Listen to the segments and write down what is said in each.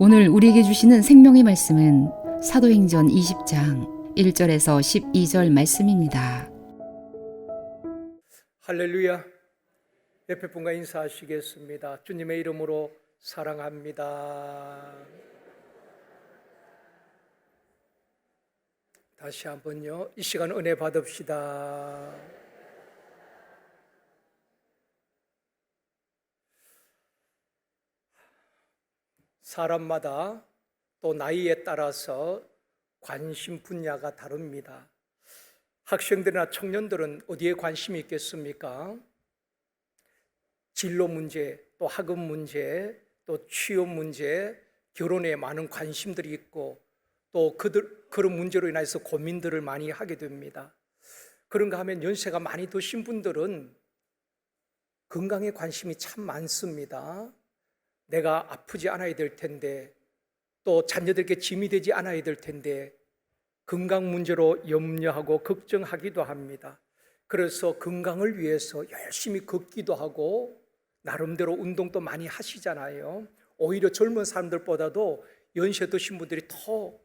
오늘 우리에게 주시는 생명의 말씀은 사도행전 20장 1절에서 12절 말씀입니다. 할렐루야. 옆에 분과 인사하시겠습니다. 주님의 이름으로 사랑합니다. 다시 한번요. 이 시간 은혜 받읍시다. 사람마다 또 나이에 따라서 관심 분야가 다릅니다. 학생들이나 청년들은 어디에 관심이 있겠습니까? 진로 문제, 또 학업 문제, 또 취업 문제, 결혼에 많은 관심들이 있고 또 그런 문제로 인해서 고민들을 많이 하게 됩니다. 그런가 하면 연세가 많이 드신 분들은 건강에 관심이 참 많습니다. 내가 아프지 않아야 될 텐데, 또 자녀들에게 짐이 되지 않아야 될 텐데 건강 문제로 염려하고 걱정하기도 합니다. 그래서 건강을 위해서 열심히 걷기도 하고 나름대로 운동도 많이 하시잖아요. 오히려 젊은 사람들보다도 연세 드신 분들이 더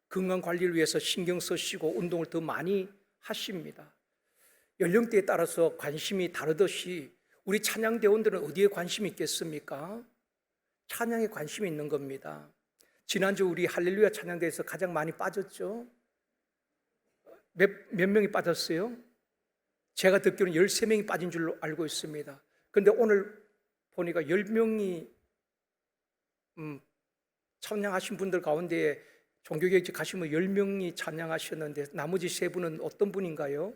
건강 관리를 위해서 신경 쓰시고 운동을 더 많이 하십니다. 연령대에 따라서 관심이 다르듯이 우리 찬양대원들은 어디에 관심이 있겠습니까? 찬양에 관심이 있는 겁니다. 지난주 우리 할렐루야 찬양대에서 가장 많이 빠졌죠? 몇 명이 빠졌어요? 제가 듣기로는 13명이 빠진 줄로 알고 있습니다. 그런데 오늘 보니까 10명이 찬양하신 분들 가운데 종교개혁 가시면 10명이 찬양하셨는데 나머지 3분은 어떤 분인가요?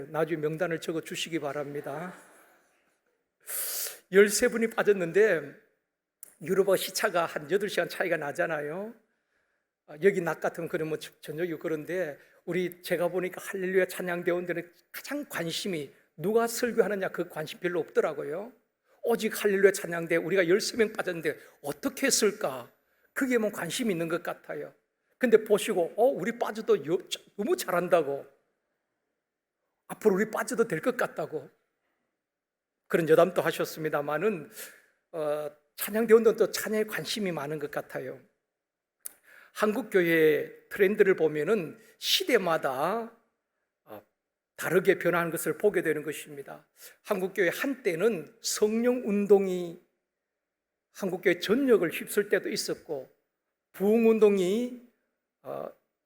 나중에 명단을 적어 주시기 바랍니다. 13분이 빠졌는데 유럽하고 시차가 한 8시간 차이가 나잖아요. 여기 낮 같으면 그러면 저녁이 그런데 제가 보니까 할렐루야 찬양대원들은 가장 관심이 누가 설교하느냐 그 관심 별로 없더라고요. 오직 할렐루야 찬양대 우리가 13명 빠졌는데 어떻게 했을까? 그게 뭐 관심이 있는 것 같아요. 근데 보시고 우리 빠져도 너무 잘한다고, 앞으로 우리 빠져도 될 것 같다고 그런 여담도 하셨습니다만은 찬양대원들도 찬양에 관심이 많은 것 같아요. 한국교회 트렌드를 보면은 시대마다 다르게 변하는 것을 보게 되는 것입니다. 한국교회 한때는 성령운동이 한국교회 전역을 휩쓸 때도 있었고 부흥운동이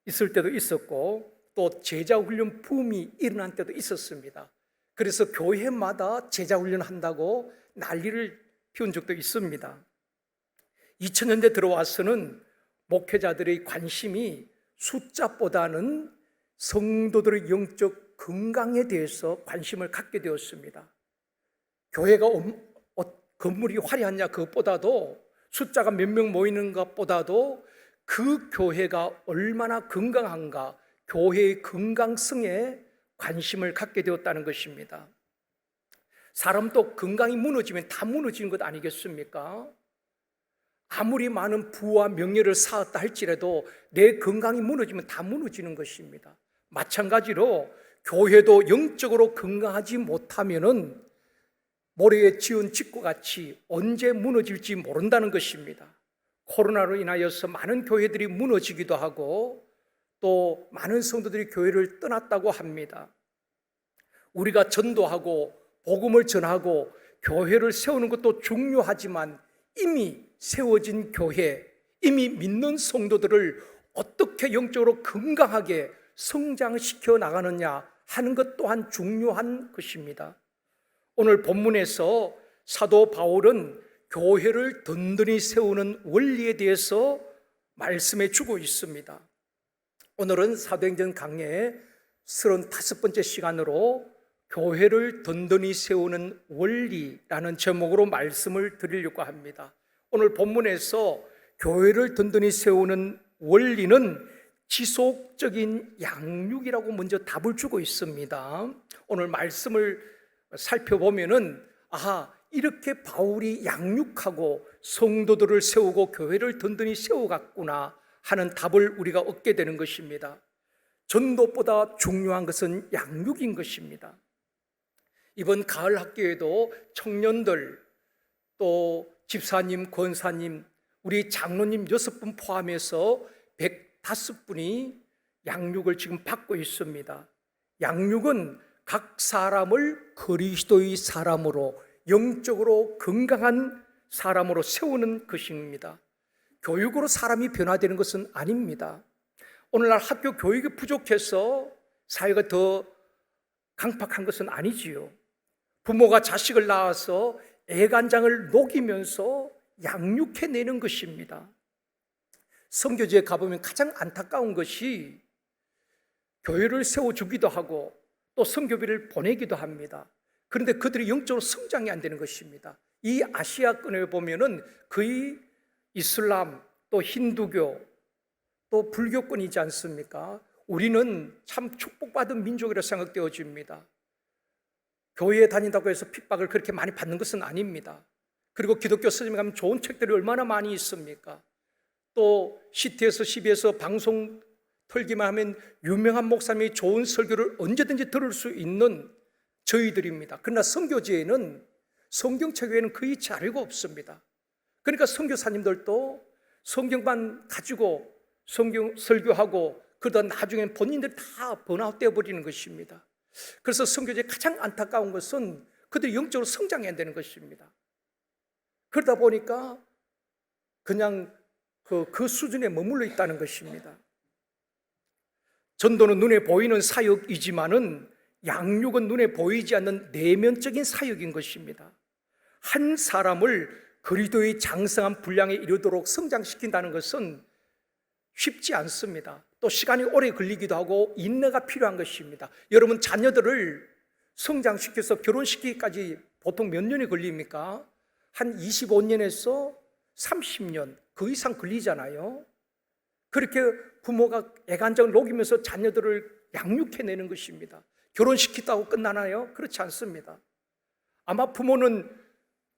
있을 때도 있었고 또 제자훈련 붐이 일어난 때도 있었습니다. 그래서 교회마다 제자훈련 한다고 난리를 피운 적도 있습니다. 2000년대 들어와서는 목회자들의 관심이 숫자보다는 성도들의 영적 건강에 대해서 관심을 갖게 되었습니다. 교회가 건물이 화려하냐 그것보다도 숫자가 몇 명 모이는 것보다도 그 교회가 얼마나 건강한가, 교회의 건강성에 관심을 갖게 되었다는 것입니다. 사람도 건강이 무너지면 다 무너지는 것 아니겠습니까? 아무리 많은 부와 명예를 쌓았다 할지라도 내 건강이 무너지면 다 무너지는 것입니다. 마찬가지로 교회도 영적으로 건강하지 못하면은 모래에 지은 집과 같이 언제 무너질지 모른다는 것입니다. 코로나로 인하여서 많은 교회들이 무너지기도 하고 또 많은 성도들이 교회를 떠났다고 합니다. 우리가 전도하고 복음을 전하고 교회를 세우는 것도 중요하지만 이미 세워진 교회, 이미 믿는 성도들을 어떻게 영적으로 건강하게 성장시켜 나가느냐 하는 것 또한 중요한 것입니다. 오늘 본문에서 사도 바울은 교회를 든든히 세우는 원리에 대해서 말씀해 주고 있습니다. 오늘은 사도행전 강해의 35번째 시간으로 교회를 든든히 세우는 원리라는 제목으로 말씀을 드리려고 합니다. 오늘 본문에서 교회를 든든히 세우는 원리는 지속적인 양육이라고 먼저 답을 주고 있습니다. 오늘 말씀을 살펴보면은 이렇게 바울이 양육하고 성도들을 세우고 교회를 든든히 세워갔구나 하는 답을 우리가 얻게 되는 것입니다. 전도보다 중요한 것은 양육인 것입니다. 이번 가을 학교에도 청년들 또 집사님, 권사님, 우리 장로님 6분 포함해서 105분이 양육을 지금 받고 있습니다. 양육은 각 사람을 그리스도의 사람으로, 영적으로 건강한 사람으로 세우는 것입니다. 교육으로 사람이 변화되는 것은 아닙니다. 오늘날 학교 교육이 부족해서 사회가 더 강팍한 것은 아니지요. 부모가 자식을 낳아서 애간장을 녹이면서 양육해내는 것입니다. 선교지에 가보면 가장 안타까운 것이 교회를 세워주기도 하고 또 선교비를 보내기도 합니다. 그런데 그들이 영적으로 성장이 안 되는 것입니다. 이 아시아권에 보면은 거의 이슬람, 또 힌두교, 또 불교권이지 않습니까? 우리는 참 축복받은 민족이라 생각되어집니다. 교회에 다닌다고 해서 핍박을 그렇게 많이 받는 것은 아닙니다. 그리고 기독교 서점에 가면 좋은 책들이 얼마나 많이 있습니까? 또 CT에서 CB에서 방송 틀기만 하면 유명한 목사님이 좋은 설교를 언제든지 들을 수 있는 저희들입니다. 그러나 선교지에는 성경책 외에는 거의 자료가 없습니다. 그러니까 선교사님들도 성경만 가지고 성경 설교하고 그러다 나중엔 본인들이 다 번아웃 되어버리는 것입니다. 그래서 선교지의 가장 안타까운 것은 그들이 영적으로 성장이 안 되는 것입니다. 그러다 보니까 그냥 그 수준에 머물러 있다는 것입니다. 전도는 눈에 보이는 사역이지만은 양육은 눈에 보이지 않는 내면적인 사역인 것입니다. 한 사람을 그리스도의 장성한 분량에 이르도록 성장시킨다는 것은 쉽지 않습니다. 또 시간이 오래 걸리기도 하고 인내가 필요한 것입니다. 여러분 자녀들을 성장시켜서 결혼시키기까지 보통 몇 년이 걸립니까? 한 25년에서 30년 그 이상 걸리잖아요. 그렇게 부모가 애간장을 녹이면서 자녀들을 양육해내는 것입니다. 결혼시켰다고 끝나나요? 그렇지 않습니다. 아마 부모는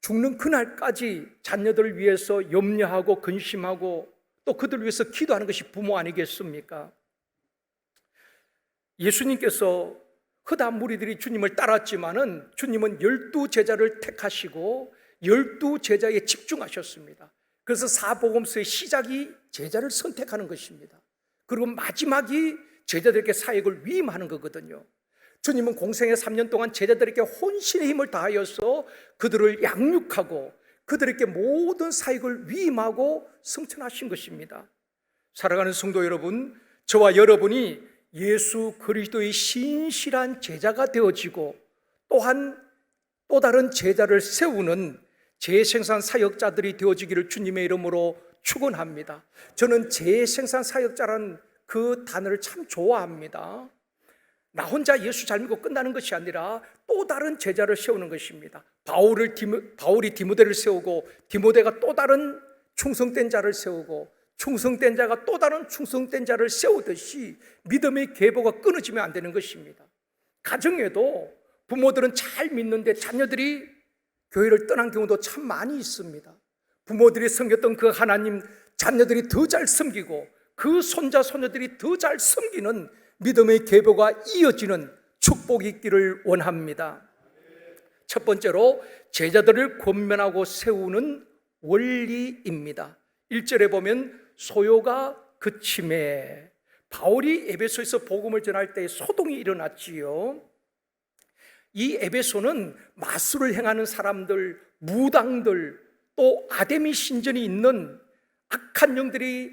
죽는 그날까지 자녀들을 위해서 염려하고 근심하고 또 그들을 위해서 기도하는 것이 부모 아니겠습니까? 예수님께서 허다한 무리들이 주님을 따랐지만은 주님은 12제자를 택하시고 12제자에 집중하셨습니다. 그래서 사복음서의 시작이 제자를 선택하는 것입니다. 그리고 마지막이 제자들에게 사역을 위임하는 거거든요. 주님은 공생의 3년 동안 제자들에게 혼신의 힘을 다하여서 그들을 양육하고 그들에게 모든 사역을 위임하고 성천하신 것입니다. 사랑하는 성도 여러분, 저와 여러분이 예수 그리스도의 신실한 제자가 되어지고 또한 또 다른 제자를 세우는 재생산 사역자들이 되어지기를 주님의 이름으로 축원합니다. 저는 재생산 사역자라는 그 단어를 참 좋아합니다. 나 혼자 예수 잘 믿고 끝나는 것이 아니라 또 다른 제자를 세우는 것입니다. 바울이 디모데를 세우고 디모데가 또 다른 충성된 자를 세우고 충성된 자가 또 다른 충성된 자를 세우듯이 믿음의 계보가 끊어지면 안 되는 것입니다. 가정에도 부모들은 잘 믿는데 자녀들이 교회를 떠난 경우도 참 많이 있습니다. 부모들이 섬겼던 그 하나님 자녀들이 더 잘 섬기고 그 손자 손녀들이 더 잘 섬기는 믿음의 계보가 이어지는 축복이 있기를 원합니다. 첫 번째로 제자들을 권면하고 세우는 원리입니다. 1절에 보면 소요가 그침에 바울이 에베소에서 복음을 전할 때 소동이 일어났지요. 이 에베소는 마술을 행하는 사람들, 무당들, 또 아데미 신전이 있는 악한 영들이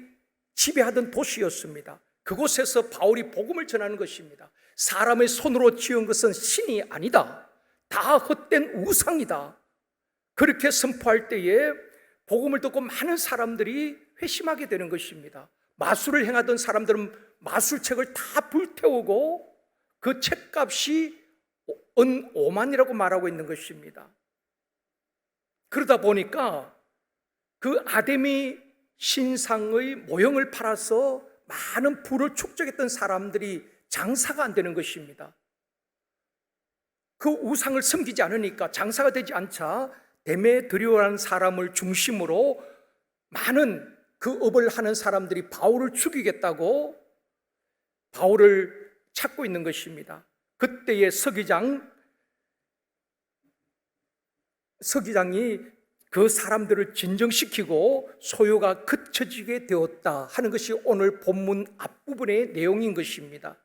지배하던 도시였습니다. 그곳에서 바울이 복음을 전하는 것입니다. 사람의 손으로 지은 것은 신이 아니다. 다 헛된 우상이다. 그렇게 선포할 때에 복음을 듣고 많은 사람들이 회심하게 되는 것입니다. 마술을 행하던 사람들은 마술책을 다 불태우고 그 책값이 은 5만이라고 말하고 있는 것입니다. 그러다 보니까 그 아데미 신상의 모형을 팔아서 많은 부를 축적했던 사람들이 장사가 안 되는 것입니다. 그 우상을 섬기지 않으니까 장사가 되지 않자 데메드리오라는 사람을 중심으로 많은 그 업을 하는 사람들이 바울을 죽이겠다고 바울을 찾고 있는 것입니다. 그때의 서기장이 그 사람들을 진정시키고 소요가 그쳐지게 되었다 하는 것이 오늘 본문 앞부분의 내용인 것입니다.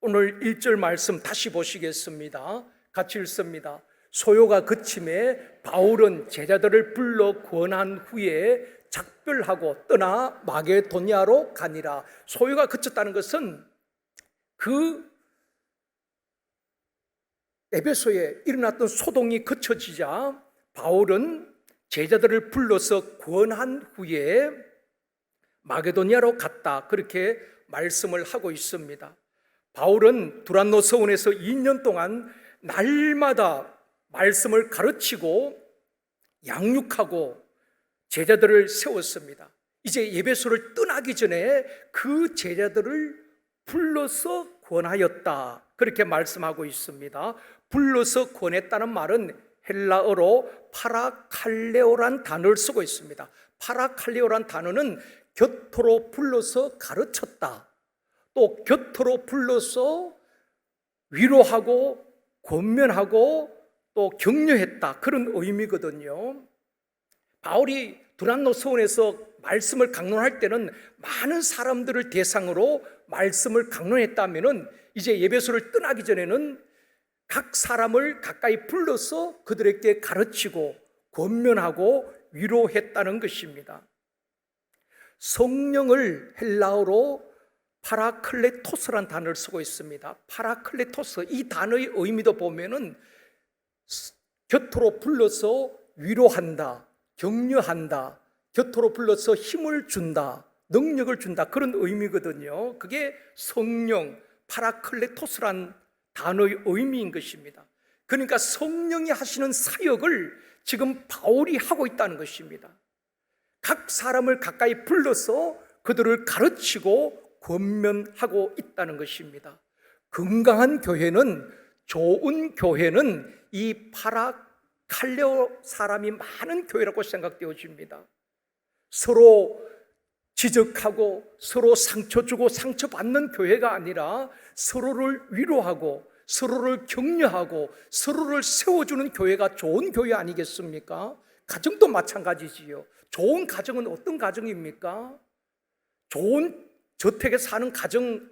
오늘 1절 말씀 다시 보시겠습니다. 같이 읽습니다. 소요가 그침에 바울은 제자들을 불러 권한 후에 작별하고 떠나 마게도냐로 가니라. 소요가 그쳤다는 것은 그 에베소에 일어났던 소동이 그쳐지자 바울은 제자들을 불러서 권한 후에 마게도냐로 갔다, 그렇게 말씀을 하고 있습니다. 바울은 두란노 서원에서 2년 동안 날마다 말씀을 가르치고 양육하고 제자들을 세웠습니다. 이제 에베소를 떠나기 전에 그 제자들을 불러서 권하였다, 그렇게 말씀하고 있습니다. 불러서 권했다는 말은 헬라어로 파라칼레오란 단어를 쓰고 있습니다. 파라칼레오란 단어는 곁으로 불러서 가르쳤다, 또 곁으로 불러서 위로하고 권면하고 또 격려했다, 그런 의미거든요. 바울이 두란노 서원에서 말씀을 강론할 때는 많은 사람들을 대상으로 말씀을 강론했다면은 이제 에베소를 떠나기 전에는 각 사람을 가까이 불러서 그들에게 가르치고 권면하고 위로했다는 것입니다. 성령을 헬라어로 파라클레토스란 단어를 쓰고 있습니다. 파라클레토스, 이 단어의 의미도 보면은 곁으로 불러서 위로한다, 격려한다, 곁으로 불러서 힘을 준다, 능력을 준다, 그런 의미거든요. 그게 성령, 파라클레토스란 단어의 의미인 것입니다. 그러니까 성령이 하시는 사역을 지금 바울이 하고 있다는 것입니다. 각 사람을 가까이 불러서 그들을 가르치고 권면하고 있다는 것입니다. 건강한 교회는, 좋은 교회는 이 파라칼레오 사람이 많은 교회라고 생각되어집니다. 서로 지적하고 서로 상처 주고 상처받는 교회가 아니라 서로를 위로하고 서로를 격려하고 서로를 세워주는 교회가 좋은 교회 아니겠습니까? 가정도 마찬가지지요. 좋은 가정은 어떤 가정입니까? 좋은 저택에 사는 가정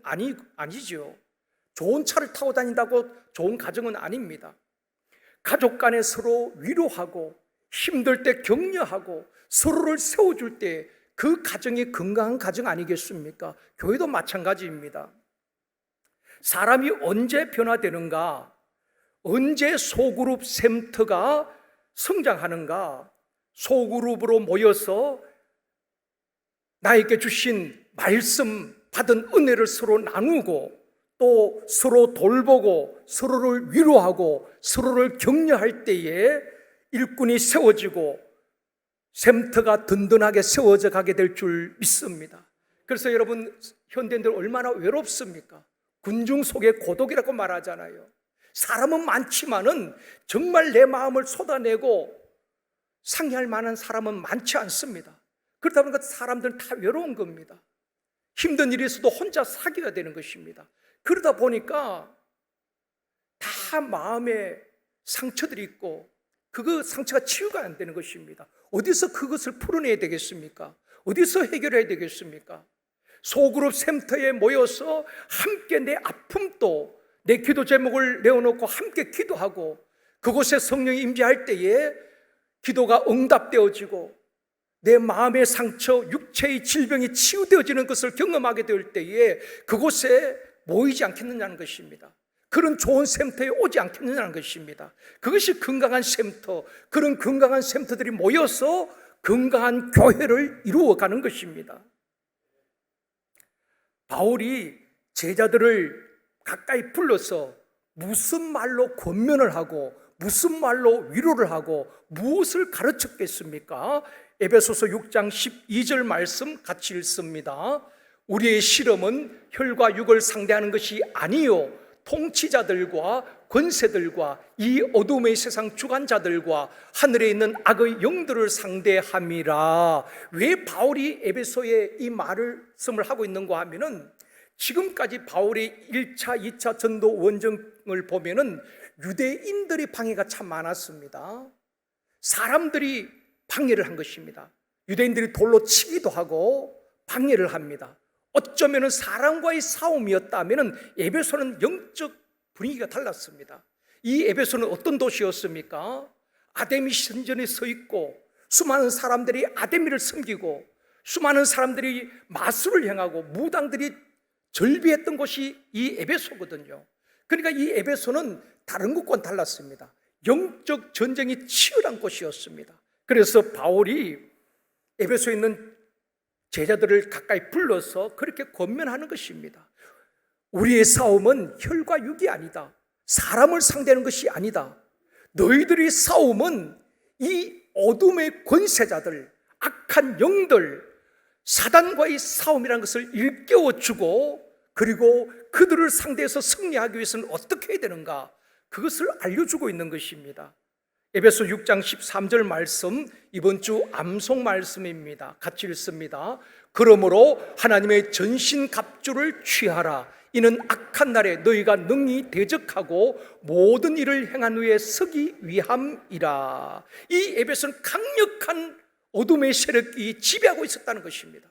아니죠. 좋은 차를 타고 다닌다고 좋은 가정은 아닙니다. 가족 간에 서로 위로하고 힘들 때 격려하고 서로를 세워줄 때 그 가정이 건강한 가정 아니겠습니까? 교회도 마찬가지입니다. 사람이 언제 변화되는가? 언제 소그룹 셈터가 성장하는가? 소그룹으로 모여서 나에게 주신 말씀 받은 은혜를 서로 나누고 또 서로 돌보고 서로를 위로하고 서로를 격려할 때에 일꾼이 세워지고 셈터가 든든하게 세워져 가게 될 줄 믿습니다. 그래서 여러분, 현대인들 얼마나 외롭습니까? 군중 속의 고독이라고 말하잖아요. 사람은 많지만은 정말 내 마음을 쏟아내고 상의할 만한 사람은 많지 않습니다. 그러다 보니까 사람들은 다 외로운 겁니다. 힘든 일이 있어도 혼자 사귀어야 되는 것입니다. 그러다 보니까 다 마음에 상처들이 있고 그 상처가 치유가 안 되는 것입니다. 어디서 그것을 풀어내야 되겠습니까? 어디서 해결해야 되겠습니까? 소그룹 셈터에 모여서 함께 내 아픔도 내 기도 제목을 내어놓고 함께 기도하고 그곳에 성령이 임재할 때에 기도가 응답되어지고 내 마음의 상처, 육체의 질병이 치유되어지는 것을 경험하게 될 때에 그곳에 모이지 않겠느냐는 것입니다. 그런 좋은 셈터에 오지 않겠느냐는 것입니다. 그것이 건강한 셈터, 그런 건강한 셈터들이 모여서 건강한 교회를 이루어가는 것입니다. 바울이 제자들을 가까이 불러서 무슨 말로 권면을 하고 무슨 말로 위로를 하고 무엇을 가르쳤겠습니까? 에베소서 6장 12절 말씀 같이 읽습니다. 우리의 실험은 혈과 육을 상대하는 것이 아니요 통치자들과 권세들과 이 어둠의 세상 주관자들과 하늘에 있는 악의 영들을 상대함이라. 왜 바울이 에베소에 이 말씀을 하고 있는가 하면은 지금까지 바울의 1차, 2차 전도 원정을 보면은 유대인들의 방해가 참 많았습니다. 사람들이 방해를 한 것입니다. 유대인들이 돌로 치기도 하고 방해를 합니다. 어쩌면 사람과의 싸움이었다면 에베소는 영적 분위기가 달랐습니다. 이 에베소는 어떤 도시였습니까? 아데미 신전에 서 있고 수많은 사람들이 아데미를 섬기고 수많은 사람들이 마술을 행하고 무당들이 절비했던 곳이 이 에베소거든요. 그러니까 이 에베소는 다른 곳과는 달랐습니다. 영적 전쟁이 치열한 곳이었습니다. 그래서 바울이 에베소에 있는 제자들을 가까이 불러서 그렇게 권면하는 것입니다. 우리의 싸움은 혈과 육이 아니다. 사람을 상대하는 것이 아니다. 너희들의 싸움은 이 어둠의 권세자들, 악한 영들, 사단과의 싸움이라는 것을 일깨워주고 그리고 그들을 상대해서 승리하기 위해서는 어떻게 해야 되는가, 그것을 알려주고 있는 것입니다. 에베소 6장 13절 말씀, 이번 주 암송 말씀입니다. 같이 읽습니다. 그러므로 하나님의 전신 갑주를 취하라. 이는 악한 날에 너희가 능히 대적하고 모든 일을 행한 후에 서기 위함이라. 이 에베소는 강력한 어둠의 세력이 지배하고 있었다는 것입니다.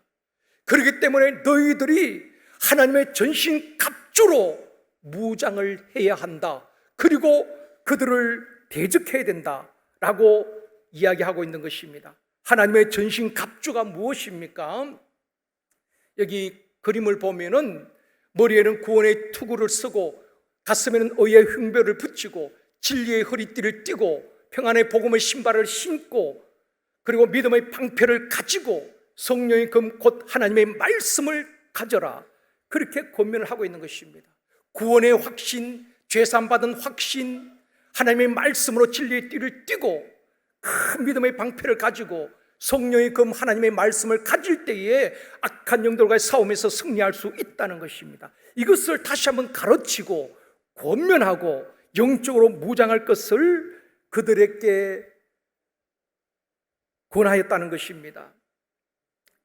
그렇기 때문에 너희들이 하나님의 전신 갑주로 무장을 해야 한다. 그리고 그들을 대적해야 된다라고 이야기하고 있는 것입니다. 하나님의 전신 갑주가 무엇입니까? 여기 그림을 보면은 머리에는 구원의 투구를 쓰고 가슴에는 의의 흉배를 붙이고 진리의 허리띠를 띠고 평안의 복음의 신발을 신고 그리고 믿음의 방패를 가지고 성령의 금 곧 하나님의 말씀을 가져라, 그렇게 권면을 하고 있는 것입니다. 구원의 확신, 죄사함받은 확신, 하나님의 말씀으로 진리의 띠를 띠고 큰 믿음의 방패를 가지고 성령의 금 하나님의 말씀을 가질 때에 악한 영들과의 싸움에서 승리할 수 있다는 것입니다. 이것을 다시 한번 가르치고 권면하고 영적으로 무장할 것을 그들에게 권하였다는 것입니다.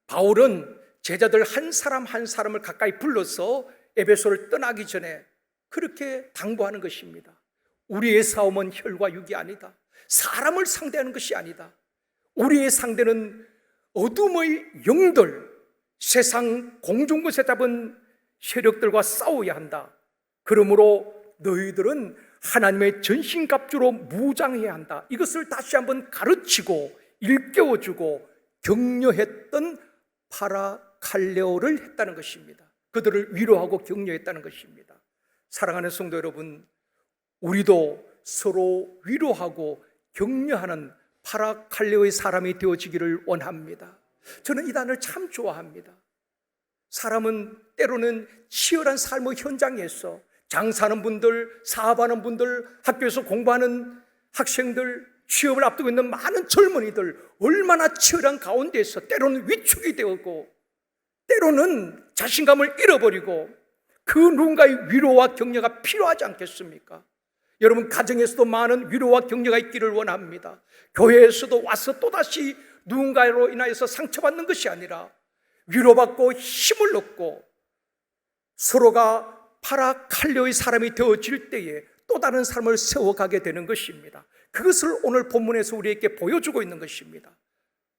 바울은 제자들 한 사람 한 사람을 가까이 불러서 에베소를 떠나기 전에 그렇게 당부하는 것입니다. 우리의 싸움은 혈과 육이 아니다. 사람을 상대하는 것이 아니다. 우리의 상대는 어둠의 영들, 세상 공중곳에 잡은 세력들과 싸워야 한다. 그러므로 너희들은 하나님의 전신갑주로 무장해야 한다. 이것을 다시 한번 가르치고 일깨워주고 격려했던 파라칼레오를 했다는 것입니다. 그들을 위로하고 격려했다는 것입니다. 사랑하는 성도 여러분, 우리도 서로 위로하고 격려하는 파라칼레오의 사람이 되어지기를 원합니다. 저는 이 단어를 참 좋아합니다. 사람은 때로는 치열한 삶의 현장에서 장사하는 분들, 사업하는 분들, 학교에서 공부하는 학생들, 취업을 앞두고 있는 많은 젊은이들, 얼마나 치열한 가운데서 때로는 위축이 되고 때로는 자신감을 잃어버리고 그 누군가의 위로와 격려가 필요하지 않겠습니까? 여러분, 가정에서도 많은 위로와 격려가 있기를 원합니다. 교회에서도 와서 또다시 누군가로 인하여서 상처받는 것이 아니라 위로받고 힘을 얻고 서로가 파라칼레오의 사람이 되어질 때에 또 다른 삶을 세워가게 되는 것입니다. 그것을 오늘 본문에서 우리에게 보여주고 있는 것입니다.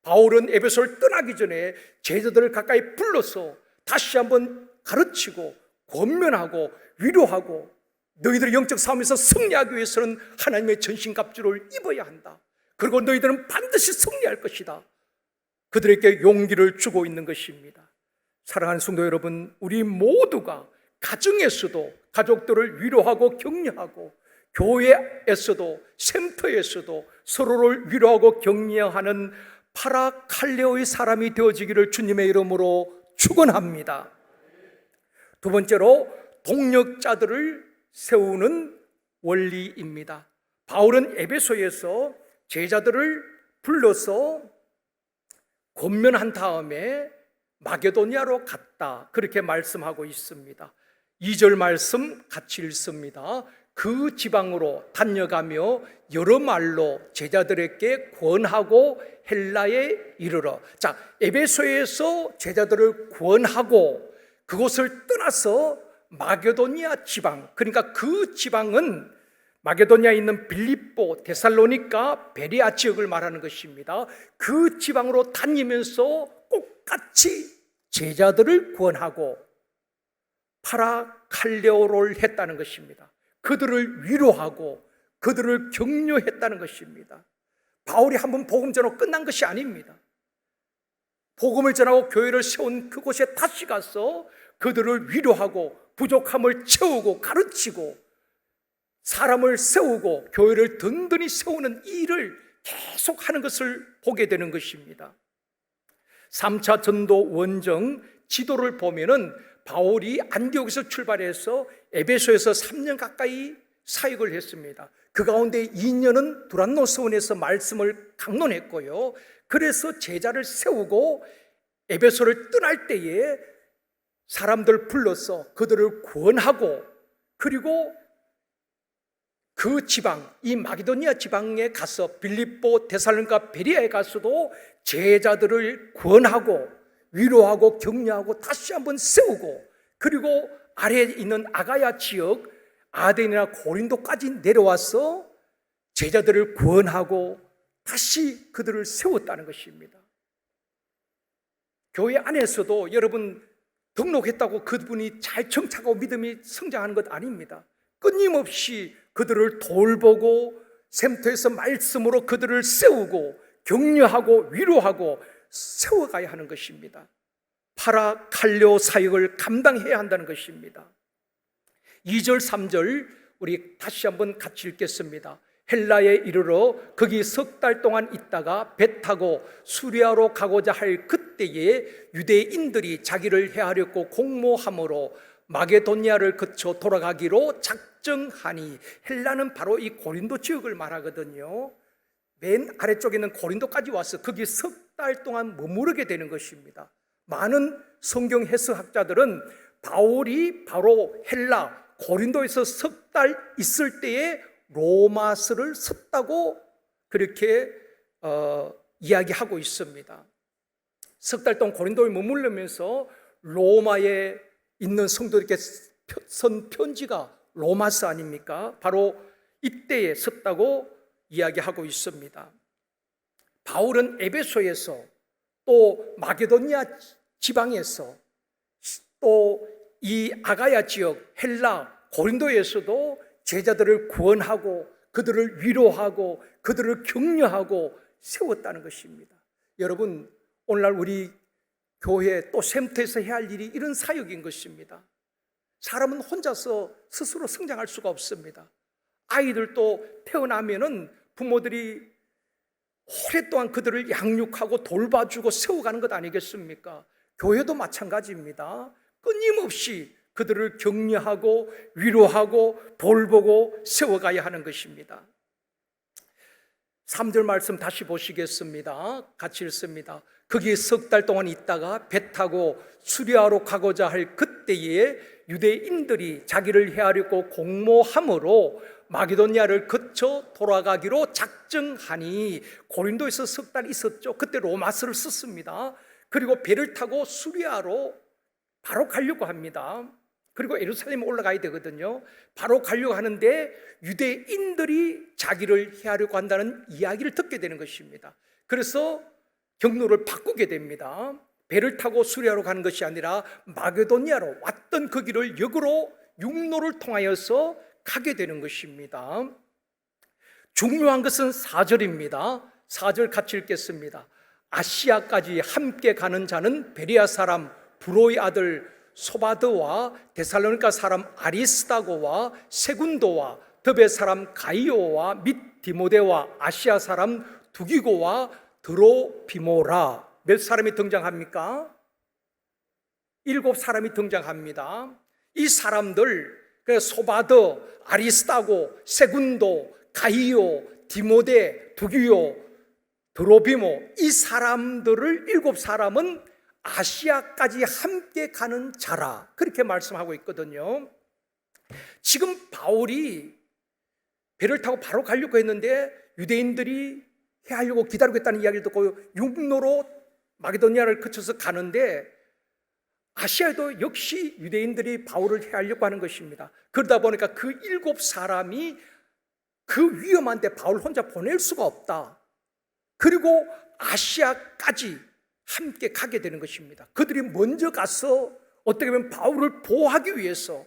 바울은 에베소를 떠나기 전에 제자들을 가까이 불러서 다시 한번 가르치고 권면하고 위로하고 너희들의 영적 싸움에서 승리하기 위해서는 하나님의 전신갑주를 입어야 한다. 그리고 너희들은 반드시 승리할 것이다. 그들에게 용기를 주고 있는 것입니다. 사랑하는 성도 여러분, 우리 모두가 가정에서도 가족들을 위로하고 격려하고 교회에서도 샘터에서도 서로를 위로하고 격려하는 파라칼레오의 사람이 되어지기를 주님의 이름으로 축원합니다. 두 번째로 동력자들을 세우는 원리입니다. 바울은 에베소에서 제자들을 불러서 권면한 다음에 마게도니아로 갔다, 그렇게 말씀하고 있습니다. 2절 말씀 같이 읽습니다. 그 지방으로 다녀가며 여러 말로 제자들에게 권하고 헬라에 이르러. 자, 에베소에서 제자들을 권하고 그곳을 떠나서 마게도니아 지방, 그러니까 그 지방은 마게도니아에 있는 빌립보, 데살로니가, 베레아 지역을 말하는 것입니다. 그 지방으로 다니면서 똑같이 제자들을 구원하고 파라칼레오를 했다는 것입니다. 그들을 위로하고 그들을 격려했다는 것입니다. 바울이 한번 복음 전하고 끝난 것이 아닙니다. 복음을 전하고 교회를 세운 그곳에 다시 가서 그들을 위로하고 부족함을 채우고 가르치고 사람을 세우고 교회를 든든히 세우는 일을 계속하는 것을 보게 되는 것입니다. 3차 전도 원정 지도를 보면은 바울이 안디옥에서 출발해서 에베소에서 3년 가까이 사역을 했습니다. 그 가운데 2년은 두란노 서원에서 말씀을 강론했고요. 그래서 제자를 세우고 에베소를 떠날 때에 사람들 불러서 그들을 구원하고 그리고 그 지방, 이 마게도니아 지방에 가서 빌립보, 데살로니가, 베레아에 가서도 제자들을 구원하고 위로하고 격려하고 다시 한번 세우고 그리고 아래에 있는 아가야 지역 아덴이나 고린도까지 내려와서 제자들을 구원하고 다시 그들을 세웠다는 것입니다. 교회 안에서도 여러분 등록했다고 그분이 잘 정착하고 믿음이 성장하는 것 아닙니다. 끊임없이 그들을 돌보고 샘터에서 말씀으로 그들을 세우고 격려하고 위로하고 세워가야 하는 것입니다. 파라칼레오 사역을 감당해야 한다는 것입니다. 2절 3절 우리 다시 한번 같이 읽겠습니다. 헬라에 이르러 거기 석 달 동안 있다가 배 타고 수리아로 가고자 할 그때에 유대인들이 자기를 해하려고 공모함으로 마게도니아를 거쳐 돌아가기로 작정하니, 헬라는 바로 이 고린도 지역을 말하거든요. 맨 아래쪽에 있는 고린도까지 와서 거기 석 달 동안 머무르게 되는 것입니다. 많은 성경 해석학자들은 바울이 바로 헬라 고린도에서 석 달 있을 때에 로마서를 썼다고 그렇게 이야기하고 있습니다. 석 달 동안 고린도에 머무르면서 로마에 있는 성도들에게 쓴 편지가 로마서 아닙니까? 바로 이때에 썼다고 이야기하고 있습니다. 바울은 에베소에서 또 마게도니아 지방에서 또 이 아가야 지역 헬라 고린도에서도 제자들을 구원하고 그들을 위로하고 그들을 격려하고 세웠다는 것입니다. 여러분, 오늘날 우리 교회 또 샘터에서 해야 할 일이 이런 사역인 것입니다. 사람은 혼자서 스스로 성장할 수가 없습니다. 아이들도 태어나면은 부모들이 오랫동안 그들을 양육하고 돌봐주고 세워가는 것 아니겠습니까? 교회도 마찬가지입니다. 끊임없이 그들을 격려하고 위로하고 돌보고 세워가야 하는 것입니다. 3절 말씀 다시 보시겠습니다. 같이 읽습니다. 거기 석 달 동안 있다가 배 타고 수리아로 가고자 할 그때에 유대인들이 자기를 해하려고 공모함으로 마게도니아를 거쳐 돌아가기로 작정하니, 고린도에서 석 달 있었죠. 그때 로마서를 썼습니다. 그리고 배를 타고 수리아로 바로 가려고 합니다. 그리고 예루살렘에 올라가야 되거든요. 바로 가려고 하는데 유대인들이 자기를 해하려고 한다는 이야기를 듣게 되는 것입니다. 그래서 경로를 바꾸게 됩니다. 배를 타고 수리아로 가는 것이 아니라 마게도니아로 왔던 그 길을 역으로 육로를 통하여서 가게 되는 것입니다. 중요한 것은 4절입니다. 4절 같이 읽겠습니다. 아시아까지 함께 가는 자는 베레아 사람 브로의 아들 소바드와 데살로니가 사람 아리스다고와 세군도와 더베 사람 가이오와 및 디모데와 아시아 사람 두기고와 드로피모라. 몇 사람이 등장합니까? 7사람이 등장합니다. 이 사람들, 소바드, 아리스다고, 세군도, 가이오, 디모데, 두기오, 드로피모, 이 사람들을 7사람은 아시아까지 함께 가는 자라, 그렇게 말씀하고 있거든요. 지금 바울이 배를 타고 바로 가려고 했는데 유대인들이 해하려고 기다리고 있다는 이야기를 듣고 육로로 마게도니아를 거쳐서 가는데, 아시아에도 역시 유대인들이 바울을 해하려고 하는 것입니다. 그러다 보니까 그 7사람이 그 위험한데 바울 혼자 보낼 수가 없다. 그리고 아시아까지 함께 가게 되는 것입니다. 그들이 먼저 가서 어떻게 보면 바울을 보호하기 위해서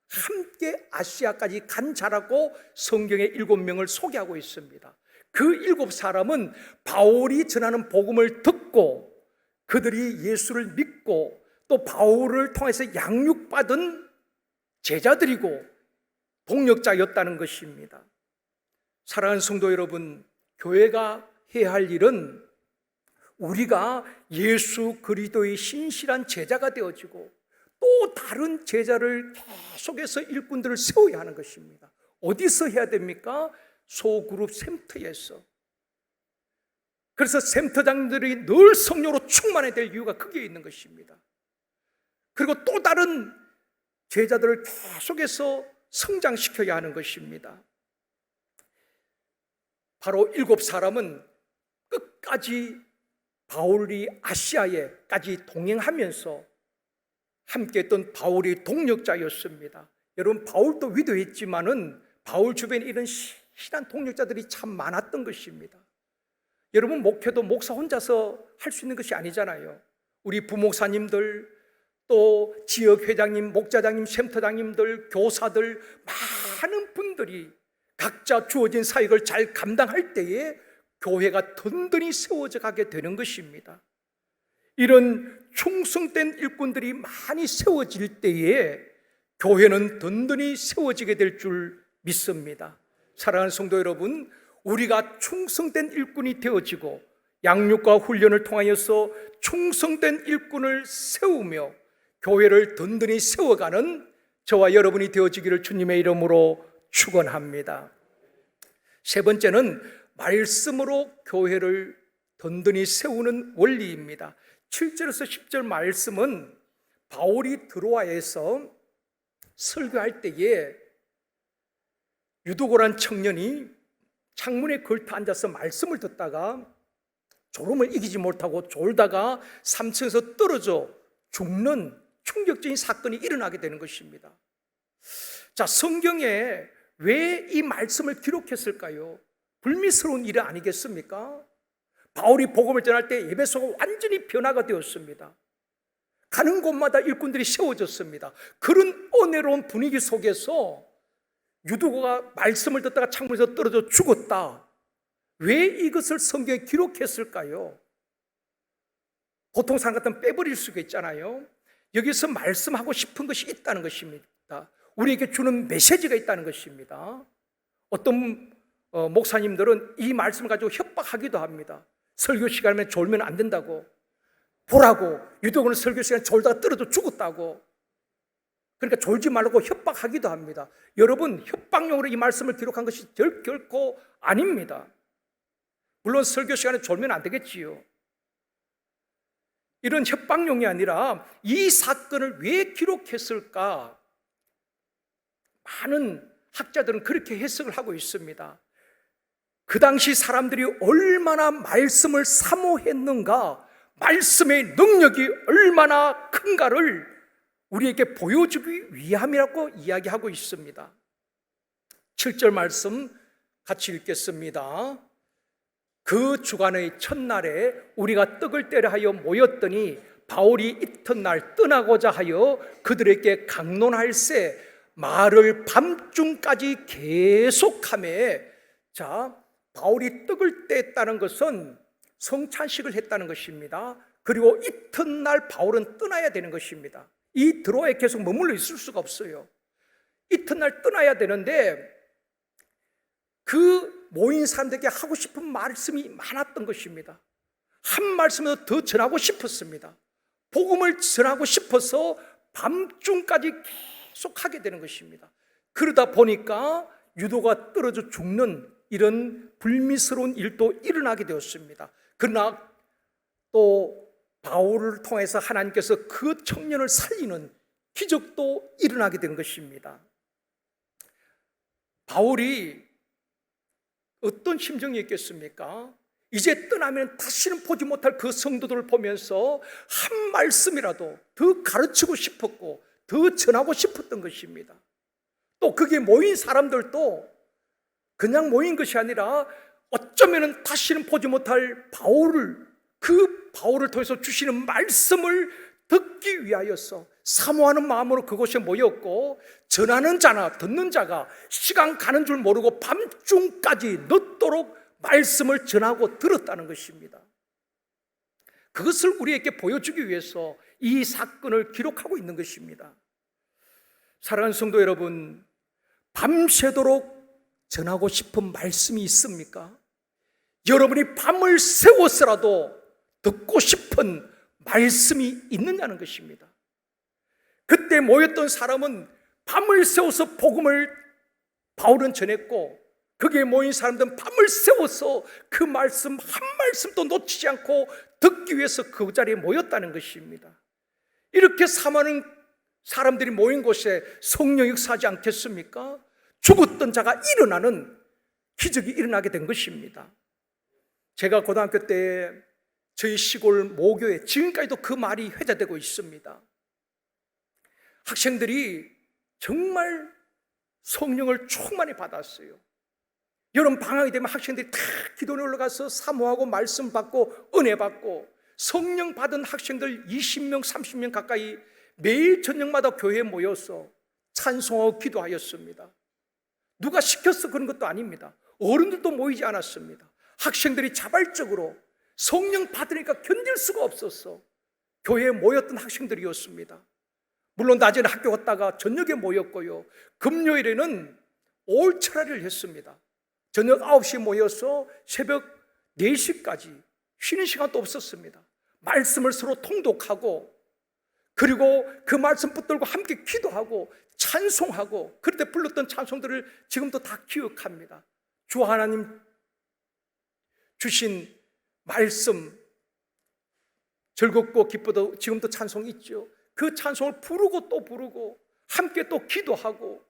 함께 아시아까지 간 자라고 성경의 7명을 소개하고 있습니다. 그 7사람은 바울이 전하는 복음을 듣고 그들이 예수를 믿고 또 바울을 통해서 양육받은 제자들이고 동역자였다는 것입니다. 사랑하는 성도 여러분, 교회가 해야 할 일은 우리가 예수 그리스도의 신실한 제자가 되어지고 또 다른 제자를 계속해서 일꾼들을 세워야 하는 것입니다. 어디서 해야 됩니까? 소그룹 센터에서. 그래서 센터장들이 늘 성령으로 충만해야 될 이유가 거기에 있는 것입니다. 그리고 또 다른 제자들을 계속해서 성장시켜야 하는 것입니다. 바로 7사람은 끝까지 바울이 아시아에까지 동행하면서 함께했던 바울의 동역자였습니다. 여러분, 바울도 위도했지만은 바울 주변에 이런 신한 동역자들이 참 많았던 것입니다. 여러분, 목회도 목사 혼자서 할 수 있는 것이 아니잖아요. 우리 부목사님들, 또 지역 회장님, 목자장님, 샘터장님들, 교사들, 많은 분들이 각자 주어진 사역을 잘 감당할 때에 교회가 든든히 세워져 가게 되는 것입니다. 이런 충성된 일꾼들이 많이 세워질 때에 교회는 든든히 세워지게 될 줄 믿습니다. 사랑하는 성도 여러분, 우리가 충성된 일꾼이 되어지고 양육과 훈련을 통하여서 충성된 일꾼을 세우며 교회를 든든히 세워가는 저와 여러분이 되어지기를 주님의 이름으로 축원합니다. 세 번째는 말씀으로 교회를 든든히 세우는 원리입니다. 7절에서 10절 말씀은 바울이 드로아에서 설교할 때에 유두고란 청년이 창문에 걸터 앉아서 말씀을 듣다가 졸음을 이기지 못하고 졸다가 3층에서 떨어져 죽는 충격적인 사건이 일어나게 되는 것입니다. 자, 성경에 왜 이 말씀을 기록했을까요? 불미스러운 일 아니겠습니까? 바울이 복음을 전할 때 에베소가 완전히 변화가 되었습니다. 가는 곳마다 일꾼들이 세워졌습니다. 그런 은혜로운 분위기 속에서 유두고가 말씀을 듣다가 창문에서 떨어져 죽었다. 왜 이것을 성경에 기록했을까요? 보통 사람 같으면 빼버릴 수가 있잖아요. 여기서 말씀하고 싶은 것이 있다는 것입니다. 우리에게 주는 메시지가 있다는 것입니다. 어떤 목사님들은 이 말씀을 가지고 협박하기도 합니다. 설교 시간에 졸면 안 된다고, 보라고. 유도고는 설교 시간에 졸다가 떨어져 죽었다고. 그러니까 졸지 말라고 협박하기도 합니다. 여러분, 협박용으로 이 말씀을 기록한 것이 결코 아닙니다. 물론 설교 시간에 졸면 안 되겠지요. 이런 협박용이 아니라 이 사건을 왜 기록했을까? 많은 학자들은 그렇게 해석을 하고 있습니다. 그 당시 사람들이 얼마나 말씀을 사모했는가, 말씀의 능력이 얼마나 큰가를 우리에게 보여주기 위함이라고 이야기하고 있습니다. 7절 말씀 같이 읽겠습니다. 그 주간의 첫날에 우리가 떡을 떼려 하여 모였더니 바울이 이튿날 떠나고자 하여 그들에게 강론할세 말을 밤중까지 계속하매, 자, 바울이 떡을 뗐다는 것은 성찬식을 했다는 것입니다. 그리고 이튿날 바울은 떠나야 되는 것입니다. 이 드로아에 계속 머물러 있을 수가 없어요. 이튿날 떠나야 되는데 그 모인 사람들에게 하고 싶은 말씀이 많았던 것입니다. 한 말씀을 더 전하고 싶었습니다. 복음을 전하고 싶어서 밤중까지 계속 하게 되는 것입니다. 그러다 보니까 유도가 떨어져 죽는 이런 불미스러운 일도 일어나게 되었습니다. 그러나 또 바울을 통해서 하나님께서 그 청년을 살리는 기적도 일어나게 된 것입니다. 바울이 어떤 심정이 있겠습니까? 이제 떠나면 다시는 보지 못할 그 성도들을 보면서 한 말씀이라도 더 가르치고 싶었고 더 전하고 싶었던 것입니다. 또 거기에 모인 사람들도 그냥 모인 것이 아니라 어쩌면 다시는 보지 못할 그 바울을 통해서 주시는 말씀을 듣기 위하여서 사모하는 마음으로 그곳에 모였고, 전하는 자나 듣는 자가 시간 가는 줄 모르고 밤중까지 늦도록 말씀을 전하고 들었다는 것입니다. 그것을 우리에게 보여주기 위해서 이 사건을 기록하고 있는 것입니다. 사랑하는 성도 여러분, 밤새도록 전하고 싶은 말씀이 있습니까? 여러분이 밤을 새워서라도 듣고 싶은 말씀이 있느냐는 것입니다. 그때 모였던 사람은 밤을 새워서 복음을 바울은 전했고, 거기에 모인 사람들은 밤을 새워서 그 말씀 한 말씀도 놓치지 않고 듣기 위해서 그 자리에 모였다는 것입니다. 이렇게 사모하는 사람들이 모인 곳에 성령이 역사하지 않겠습니까? 죽었던 자가 일어나는 기적이 일어나게 된 것입니다. 제가 고등학교 때 저희 시골 모교에 지금까지도 그 말이 회자되고 있습니다. 학생들이 정말 성령을 충만히 받았어요. 여름 방학이 되면 학생들이 다 기도원에 올라가서 사모하고 말씀 받고 은혜 받고, 성령 받은 학생들 20명 30명 가까이 매일 저녁마다 교회에 모여서 찬송하고 기도하였습니다. 누가 시켜서 그런 것도 아닙니다. 어른들도 모이지 않았습니다. 학생들이 자발적으로 성령 받으니까 견딜 수가 없었어 교회에 모였던 학생들이었습니다. 물론 낮에는 학교 갔다가 저녁에 모였고요, 금요일에는 올철야를 했습니다. 저녁 9시에 모여서 새벽 4시까지 쉬는 시간도 없었습니다. 말씀을 서로 통독하고, 그리고 그 말씀 붙들고 함께 기도하고 찬송하고, 그럴 때 불렀던 찬송들을 지금도 다 기억합니다. 주 하나님 주신 말씀 즐겁고 기쁘도 지금도 찬송이 있죠. 그 찬송을 부르고 또 부르고 함께 또 기도하고,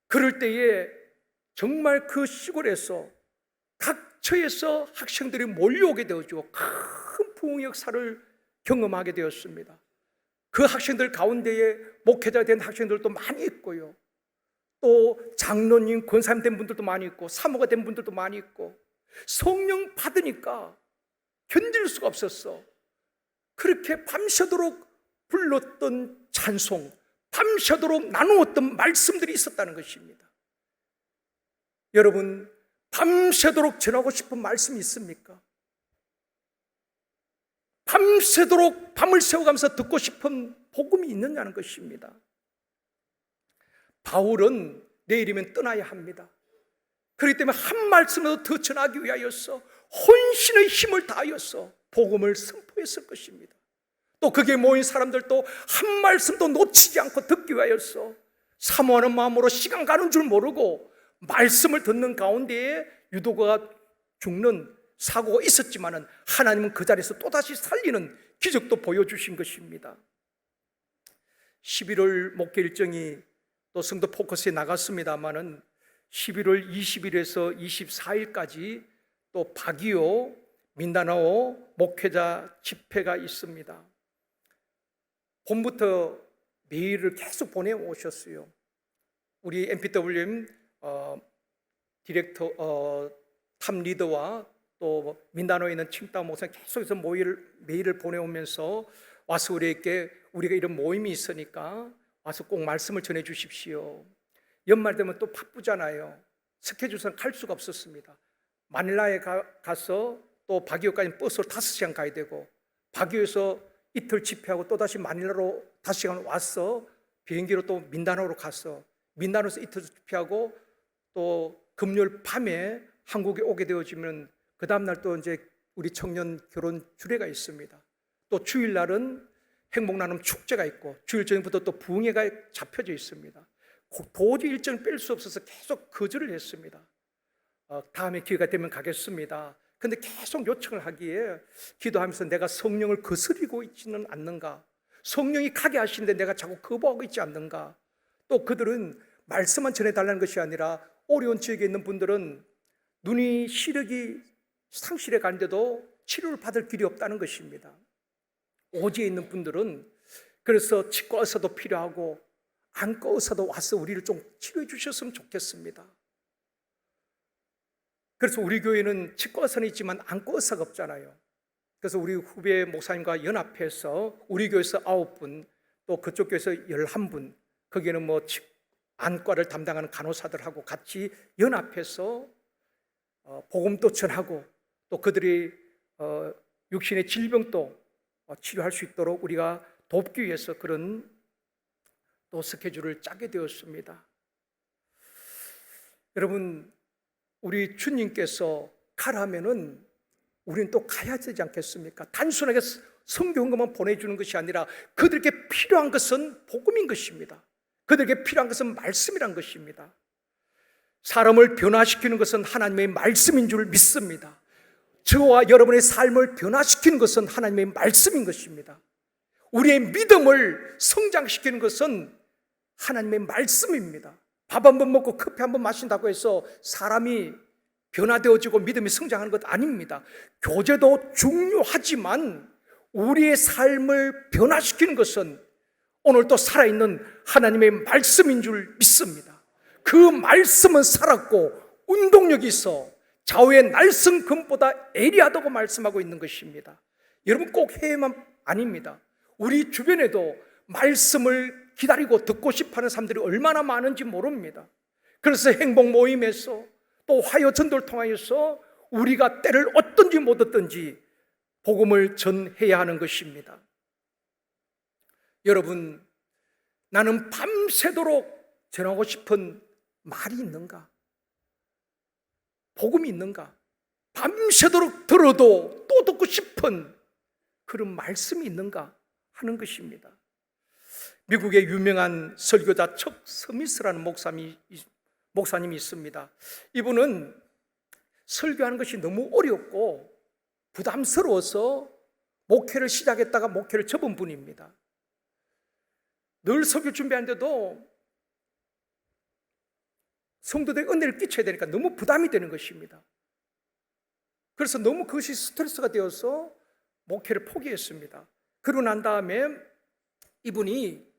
그럴 때에 정말 그 시골에서 각 처에서 학생들이 몰려오게 되었죠. 큰 부흥의 역사를 경험하게 되었습니다. 그 학생들 가운데에 목회자 된 학생들도 많이 있고요, 또 장로님, 권사님 된 분들도 많이 있고, 사모가 된 분들도 많이 있고, 성령 받으니까 견딜 수가 없었어. 그렇게 밤새도록 불렀던 찬송, 밤새도록 나누었던 말씀들이 있었다는 것입니다. 여러분, 밤새도록 전하고 싶은 말씀이 있습니까? 밤새도록 밤을 새워가면서 듣고 싶은 복음이 있느냐는 것입니다. 바울은 내일이면 떠나야 합니다. 그렇기 때문에 한 말씀으로 더 전하기 위하여서 혼신의 힘을 다하여서 복음을 선포했을 것입니다. 또 거기에 모인 사람들도 한 말씀도 놓치지 않고 듣기 위하여서 사모하는 마음으로 시간 가는 줄 모르고 말씀을 듣는 가운데에 유도가 죽는 사고가 있었지만은 하나님은 그 자리에서 또다시 살리는 기적도 보여주신 것입니다. 11월 목회 일정이 또 성도 포커스에 나갔습니다마는 11월 20일에서 24일까지 또 바기오 민다나오 목회자 집회가 있습니다. 봄부터 메일을 계속 보내오셨어요. 우리 MPWM 디렉터 탑 리더와 또 민다노에 있는 칭따오 목사 계속해서 메일을 보내오면서 와서 우리가 이런 모임이 있으니까 와서 꼭 말씀을 전해 주십시오. 연말 되면 또 바쁘잖아요. 스케줄상 갈 수가 없었습니다. 마닐라에 가서 또 바기오까지 버스로 5시간 가야 되고, 바기오에서 이틀 집회하고 또다시 마닐라로 5시간 와서 비행기로 또 민다나오로 가서 민다나오에서 이틀 집회하고 또 금요일 밤에 한국에 오게 되어지면 그 다음날 또 이제 우리 청년 결혼 주례가 있습니다. 또 주일날은 행복나눔 축제가 있고, 주일 저녁부터 또 부흥회가 잡혀져 있습니다. 도저히 일정을 뺄 수 없어서 계속 거절을 했습니다. 다음에 기회가 되면 가겠습니다. 근데 계속 요청을 하기에 기도하면서 내가 성령을 거스리고 있지는 않는가, 성령이 가게 하시는데 내가 자꾸 거부하고 있지 않는가. 또 그들은 말씀만 전해달라는 것이 아니라 어려운 지역에 있는 분들은 눈이 시력이 상실해 가는데도 치료를 받을 길이 없다는 것입니다. 오지에 있는 분들은 그래서 치과 의사도 필요하고 안과 의사도 와서 우리를 좀 치료해 주셨으면 좋겠습니다. 그래서 우리 교회는 치과 의사는 있지만 안과 의사가 없잖아요. 그래서 우리 후배 목사님과 연합해서 우리 교회에서 9분, 또 그쪽 교회에서 11분, 거기에는 뭐 안과를 담당하는 간호사들하고 같이 연합해서 복음도 전하고 또 그들이 육신의 질병도 치료할 수 있도록 우리가 돕기 위해서 그런 또 스케줄을 짜게 되었습니다. 여러분, 우리 주님께서 가라면은 우리는 또 가야 되지 않겠습니까? 단순하게 성경만 보내주는 것이 아니라 그들에게 필요한 것은 복음인 것입니다. 그들에게 필요한 것은 말씀이란 것입니다. 사람을 변화시키는 것은 하나님의 말씀인 줄 믿습니다. 저와 여러분의 삶을 변화시키는 것은 하나님의 말씀인 것입니다. 우리의 믿음을 성장시키는 것은 하나님의 말씀입니다. 밥 한 번 먹고 커피 한 번 마신다고 해서 사람이 변화되어지고 믿음이 성장하는 것 아닙니다. 교제도 중요하지만 우리의 삶을 변화시키는 것은 오늘도 살아있는 하나님의 말씀인 줄 믿습니다. 그 말씀은 살았고 운동력이 있어 좌우의 날선 금보다 예리하다고 말씀하고 있는 것입니다. 여러분, 꼭 해외만 아닙니다. 우리 주변에도 말씀을 기다리고 듣고 싶어하는 사람들이 얼마나 많은지 모릅니다. 그래서 행복 모임에서 또 화요 전도를 통하여서 우리가 때를 얻든지 못 얻든지 복음을 전해야 하는 것입니다. 여러분, 나는 밤새도록 전하고 싶은 말이 있는가? 복음이 있는가? 밤새도록 들어도 또 듣고 싶은 그런 말씀이 있는가 하는 것입니다. 미국의 유명한 설교자 척 스미스라는 목사님이 있습니다. 이분은 설교하는 것이 너무 어렵고 부담스러워서 목회를 시작했다가 목회를 접은 분입니다. 늘 설교 준비하는데도 성도들에게 은혜를 끼쳐야 되니까 너무 부담이 되는 것입니다. 그래서 너무 그것이 스트레스가 되어서 목회를 포기했습니다. 그러고 난 다음에 이분이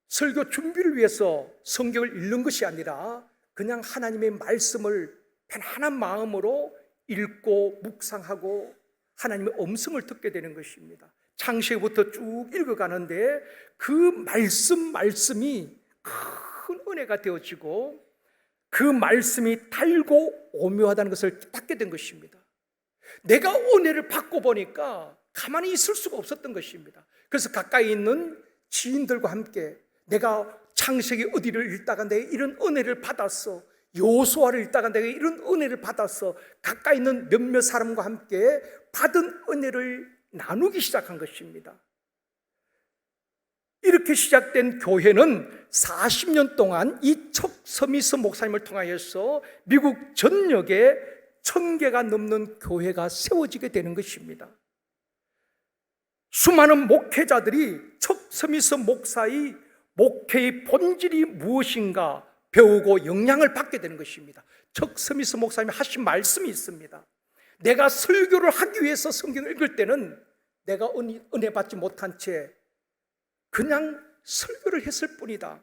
설교 준비를 위해서 성경을 읽는 것이 아니라 그냥 하나님의 말씀을 편안한 마음으로 읽고 묵상하고 하나님의 음성을 듣게 되는 것입니다. 창세기부터 쭉 읽어가는데 그 말씀이 큰 은혜가 되어지고 그 말씀이 달고 오묘하다는 것을 깨닫게 된 것입니다. 내가 은혜를 받고 보니까 가만히 있을 수가 없었던 것입니다. 그래서 가까이 있는 지인들과 함께 내가 창세기 어디를 읽다가 내가 이런 은혜를 받았어, 여호수아를 읽다가 내가 이런 은혜를 받았어, 가까이 있는 몇몇 사람과 함께 받은 은혜를 나누기 시작한 것입니다. 이렇게 시작된 교회는 40년 동안 이 척 스미스 목사님을 통하여서 미국 전역에 1000개가 넘는 교회가 세워지게 되는 것입니다. 수많은 목회자들이 척 스미스 목사의 목회의 본질이 무엇인가 배우고 영향을 받게 되는 것입니다. 척 스미스 목사님이 하신 말씀이 있습니다. 내가 설교를 하기 위해서 성경을 읽을 때는 내가 은혜 받지 못한 채 그냥 설교를 했을 뿐이다.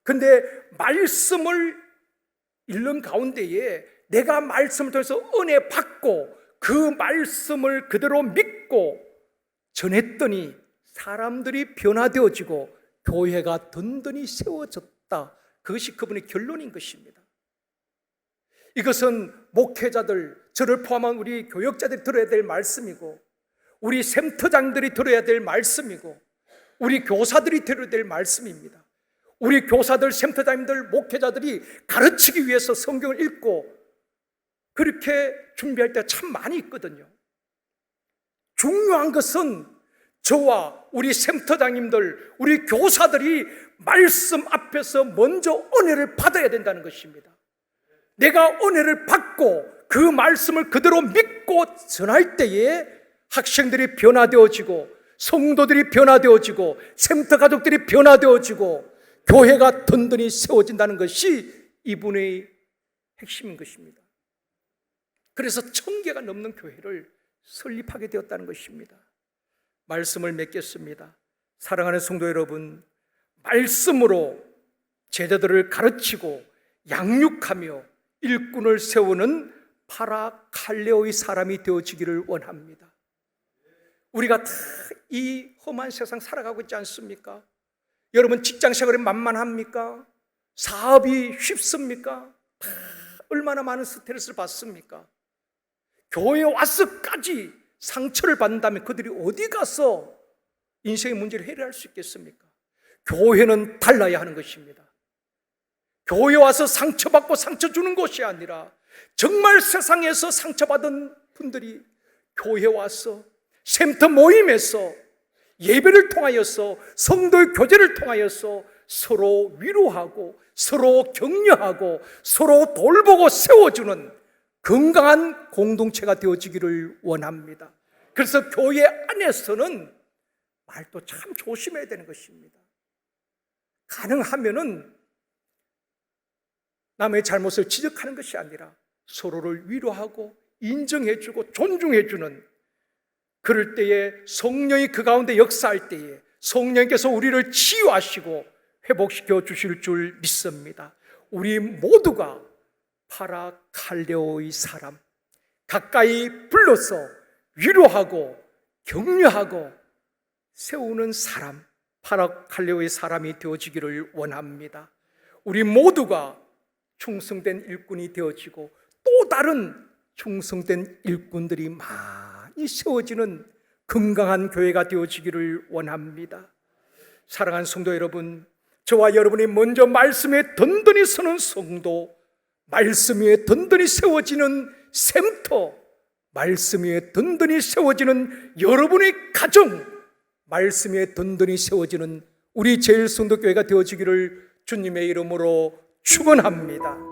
근데 말씀을 읽는 가운데에 내가 말씀을 통해서 은혜 받고 그 말씀을 그대로 믿고 전했더니 사람들이 변화되어지고 교회가 든든히 세워졌다. 그것이 그분의 결론인 것입니다. 이것은 목회자들, 저를 포함한 우리 교역자들이 들어야 될 말씀이고 우리 센터장들이 들어야 될 말씀이고 우리 교사들이 들어야 될 말씀입니다. 우리 교사들, 센터장님들, 목회자들이 가르치기 위해서 성경을 읽고 그렇게 준비할 때 참 많이 있거든요. 중요한 것은 저와 우리 센터장님들, 우리 교사들이 말씀 앞에서 먼저 은혜를 받아야 된다는 것입니다. 내가 은혜를 받고 그 말씀을 그대로 믿고 전할 때에 학생들이 변화되어지고 성도들이 변화되어지고 센터 가족들이 변화되어지고 교회가 든든히 세워진다는 것이 이분의 핵심인 것입니다. 그래서 1000개가 넘는 교회를 설립하게 되었다는 것입니다. 말씀을 맺겠습니다. 사랑하는 성도 여러분, 말씀으로 제자들을 가르치고 양육하며 일꾼을 세우는 파라칼레오의 사람이 되어지기를 원합니다. 우리가 다 이 험한 세상 살아가고 있지 않습니까? 여러분 직장 생활이 만만합니까? 사업이 쉽습니까? 다 얼마나 많은 스트레스를 받습니까? 교회에 와서까지 상처를 받는다면 그들이 어디 가서 인생의 문제를 해결할 수 있겠습니까? 교회는 달라야 하는 것입니다. 교회 와서 상처받고 상처 주는 것이 아니라 정말 세상에서 상처받은 분들이 교회 와서 샘터 모임에서 예배를 통하여서 성도의 교제를 통하여서 서로 위로하고 서로 격려하고 서로 돌보고 세워주는 건강한 공동체가 되어지기를 원합니다. 그래서 교회 안에서는 말도 참 조심해야 되는 것입니다. 가능하면은 남의 잘못을 지적하는 것이 아니라 서로를 위로하고 인정해주고 존중해주는, 그럴 때에 성령이 그 가운데 역사할 때에 성령께서 우리를 치유하시고 회복시켜 주실 줄 믿습니다. 우리 모두가 파라칼레오의 사람, 가까이 불러서 위로하고 격려하고 세우는 사람, 파라칼레오의 사람이 되어지기를 원합니다. 우리 모두가 충성된 일꾼이 되어지고 또 다른 충성된 일꾼들이 많이 세워지는 건강한 교회가 되어지기를 원합니다. 사랑하는 성도 여러분, 저와 여러분이 먼저 말씀에 든든히 서는 성도, 말씀 위에 든든히 세워지는 샘터, 말씀 위에 든든히 세워지는 여러분의 가정, 말씀 위에 든든히 세워지는 우리 제일성도교회가 되어지기를 주님의 이름으로 축원합니다.